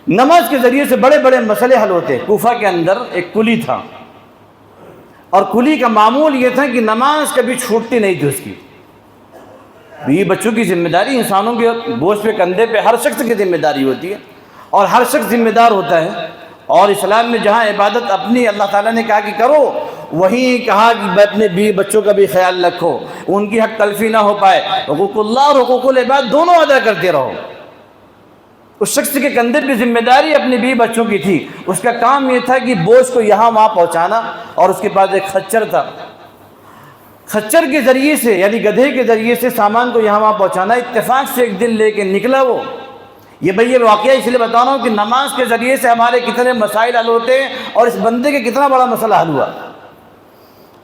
نماز کے ذریعے سے بڑے بڑے مسئلے حل ہوتے ہیں۔ کوفہ کے اندر ایک کلی تھا، اور کلی کا معمول یہ تھا کہ نماز کبھی چھوٹتی نہیں تھی اس کی۔ یہ بچوں کی ذمہ داری، انسانوں کے بوجھ پہ، کندھے پہ ہر شخص کی ذمہ داری ہوتی ہے، اور ہر شخص ذمہ دار ہوتا ہے۔ اور اسلام میں جہاں عبادت اپنی اللہ تعالیٰ نے کہا کہ کرو، وہیں کہا کہ اپنے بیوی بچوں کا بھی خیال رکھو، ان کی حق تلفی نہ ہو پائے، حقوق اللہ اور حقوق العباد دونوں ادا کرتے رہو۔ اس شخص کے کندھے پہ ذمہ داری اپنے بیوی بچوں کی تھی، اس کا کام یہ تھا کہ بوجھ کو یہاں وہاں پہنچانا، اور اس کے پاس ایک خچر تھا، خچر کے ذریعے سے یعنی گدھے کے ذریعے سے سامان کو یہاں وہاں پہنچانا۔ اتفاق سے ایک دن لے کے نکلا وہ۔ یہ واقعہ اس لیے بتا رہا ہوں کہ نماز کے ذریعے سے ہمارے کتنے مسائل حل ہوتے ہیں، اور اس بندے کے کتنا بڑا مسئلہ حل ہوا۔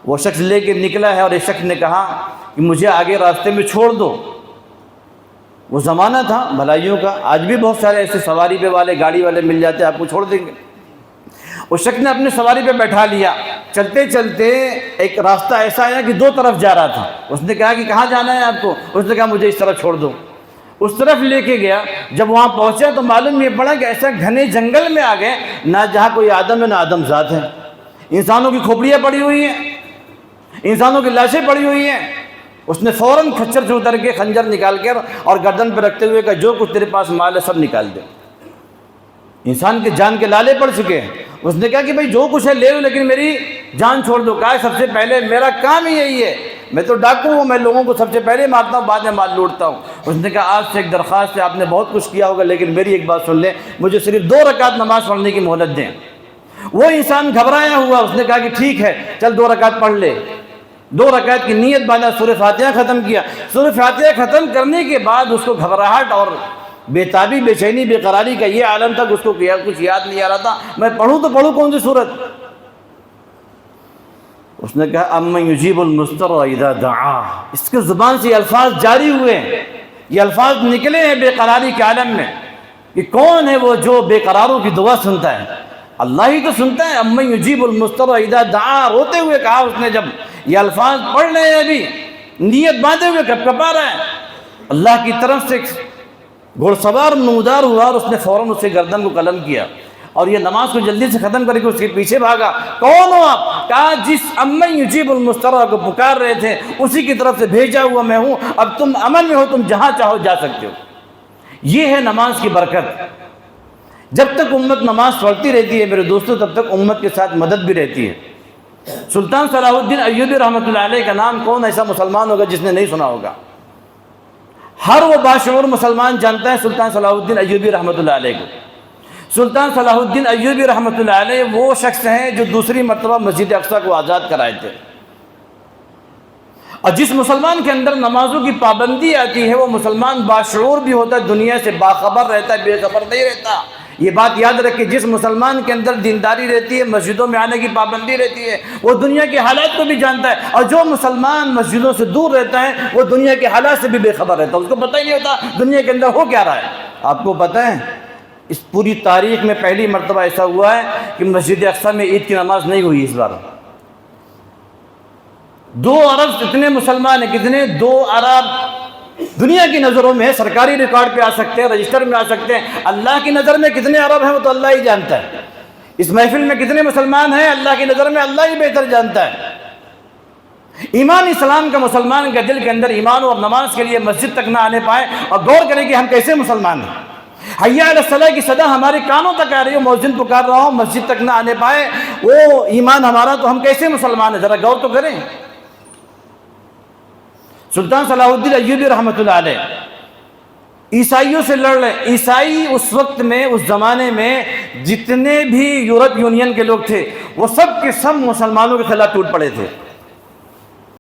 وہ شخص لے کے نکلا ہے، اور اس شخص نے کہا کہ مجھے آگے راستے میں چھوڑ دو۔ وہ زمانہ تھا بھلائیوں کا، آج بھی بہت سارے ایسے سواری پہ والے، گاڑی والے مل جاتے ہیں، آپ کو چھوڑ دیں گے۔ اس شخص نے اپنے سواری پہ بیٹھا لیا۔ چلتے چلتے ایک راستہ ایسا آیا کہ دو طرف جا رہا تھا۔ اس نے کہا کہ کہاں جانا ہے آپ کو؟ اس نے کہا مجھے اس طرف چھوڑ دو۔ اس طرف لے کے گیا۔ جب وہاں پہنچا تو معلوم یہ پڑا کہ ایسا گھنے جنگل میں آ گئے، نہ جہاں کوئی آدم ہے نہ آدم ذات ہے، انسانوں کی کھوپڑیاں پڑی ہوئی ہیں، انسانوں کی لاشیں پڑی ہوئی ہیں۔ اس نے فوراً کھچر سے اتر کے خنجر نکال کر اور گردن پہ رکھتے ہوئے کہا جو کچھ تیرے پاس مال ہے سب نکال دے۔ انسان کے جان کے لالے پڑ چکے ہیں۔ اس نے کہا کہ بھائی جو کچھ ہے لے لو، لیکن میری جان چھوڑ دو۔ کہا سب سے پہلے میرا کام ہی یہی ہے، میں تو ڈاکو ہوں، میں لوگوں کو سب سے پہلے مارتا ہوں، بعد میں مال لوٹتا ہوں۔ اس نے کہا آج سے ایک درخواست ہے، آپ نے بہت کچھ کیا ہوگا لیکن میری ایک بات سن لیں، مجھے صرف 2 رکعت نماز پڑھنے کی مہلت دیں۔ وہ انسان گھبرایا ہوا، اس نے کہا کہ ٹھیک ہے چل 2 رکعت پڑھ لے۔ 2 رکعت کی نیت باندھا، سورہ فاتحہ ختم کیا۔ سورہ فاتحہ ختم کرنے کے بعد اس کو گھبراہٹ اور بےتابی، بے چینی، بے قراری کا یہ عالم تک اس کو کچھ یاد نہیں آ رہا تھا، میں پڑھوں تو پڑھوں کون سی صورت؟ اس نے کہا امن یجیب المضطر اذا دعا۔ اس کے زبان سے یہ الفاظ جاری ہوئے ہیں، یہ الفاظ نکلے ہیں بے قراری کے عالم میں کہ کون ہے وہ جو بے قراروں کی دعا سنتا ہے؟ اللہ ہی تو سنتا ہے۔ امن یجیب المضطر اذا دعا، روتے ہوئے کہا اس نے، جب یہ الفاظ پڑھ رہے ہیں، ابھی نیت باندھے ہوئے کپ کپا رہا ہے، اللہ کی طرف سے گھوڑ سوار نمودار ہوا، اور اس نے فوراً اس سے گردن کو قلم کیا، اور یہ نماز کو جلدی سے ختم کر کے اس کے پیچھے بھاگا۔ کون ہو آپ؟ کہا جس امن یجیب المضطر کو پکار رہے تھے اسی کی طرف سے بھیجا ہوا میں ہوں، اب تم امن میں ہو، تم جہاں چاہو جا سکتے ہو۔ یہ ہے نماز کی برکت۔ جب تک امت نماز پڑھتی رہتی ہے میرے دوستو، تب تک امت کے ساتھ مدد بھی رہتی ہے۔ سلطان صلاح الدین ایوبی رحمۃ اللہ علیہ کا نام کون ایسا مسلمان ہوگا جس نے نہیں سنا ہوگا؟ ہر وہ باشعور مسلمان جانتا ہے سلطان صلاح الدین ایوبی رحمۃ اللہ علیہ کو۔ سلطان صلاح الدین ایوبی رحمۃ اللہ علیہ وہ شخص ہیں جو دوسری مرتبہ مسجد اقصی کو آزاد کرائے تھے، اور جس مسلمان کے اندر نمازوں کی پابندی آتی ہے وہ مسلمان باشعور بھی ہوتا ہے، دنیا سے باخبر رہتا ہے، بے خبر نہیں رہتا۔ یہ بات یاد رکھیں، جس مسلمان کے اندر دینداری رہتی ہے، مسجدوں میں آنے کی پابندی رہتی ہے، وہ دنیا کے حالات کو بھی جانتا ہے، اور جو مسلمان مسجدوں سے دور رہتا ہے وہ دنیا کے حالات سے بھی بے خبر رہتا ہے، اس کو پتہ ہی نہیں ہوتا دنیا کے اندر ہو کیا رہا ہے۔ آپ کو پتہ ہے اس پوری تاریخ میں پہلی مرتبہ ایسا ہوا ہے کہ مسجد اقصی میں عید کی نماز نہیں ہوئی اس بار۔ 2 ارب اتنے مسلمان ہیں، کتنے؟ 2 ارب دنیا کی نظروں میں سرکاری ریکارڈ پہ آ سکتے ہیں، رجسٹر میں آ سکتے ہیں، اللہ کی نظر میں کتنے ارب ہیں وہ تو اللہ ہی جانتا ہے۔ اس محفل میں کتنے مسلمان ہیں اللہ کی نظر میں اللہ ہی بہتر جانتا ہے۔ ایمان اسلام کا مسلمان کا دل کے اندر ایمان اور نماز کے لیے مسجد تک نہ آنے پائے، اور غور کریں کہ ہم کیسے مسلمان ہیں۔ حیا علی الصلاۃ کی صدا ہمارے کانوں تک آ رہی ہو، مؤذن پکار رہا ہو، مسجد تک نہ آنے پائے، وہ ایمان ہمارا، تو ہم کیسے مسلمان ہیں؟ ذرا غور تو کریں۔ سلطان صلاح الدین ایوبی رحمۃ اللہ علیہ عیسائیوں سے لڑ رہے۔ عیسائی اس وقت میں، اس زمانے میں جتنے بھی یورپ یونین کے لوگ تھے وہ سب کے سب مسلمانوں کے خلاف ٹوٹ پڑے تھے۔